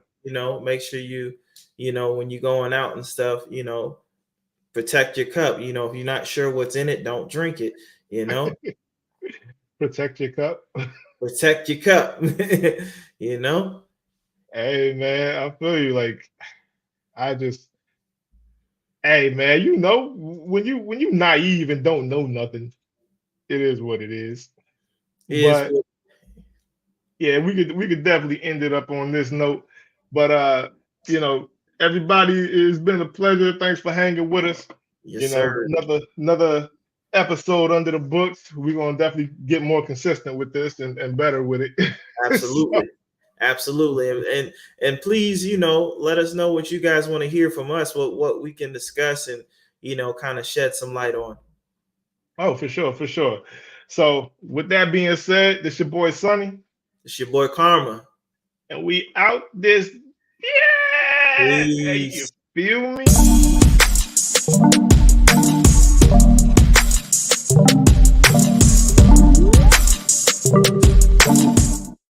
Make sure when you're going out and stuff, protect your cup. If you're not sure what's in it, don't drink it. Protect your cup. Protect your cup. Hey man, I feel you. Like I just, hey man, when you naive and don't know nothing, it is what it is. Is But yeah, we could definitely end it up on this note. But you know, everybody, it's been a pleasure. Thanks for hanging with us. yes, sir. Another episode under the books. We're gonna definitely get more consistent with this and better with it. Absolutely. Absolutely. And please, let us know what you guys want to hear from us, what we can discuss and kind of shed some light on. Oh, for sure, for sure. So with that being said, this your boy Sonny. It's your boy Karma. And we out this. Yeah. Hey, you Peace. feel me?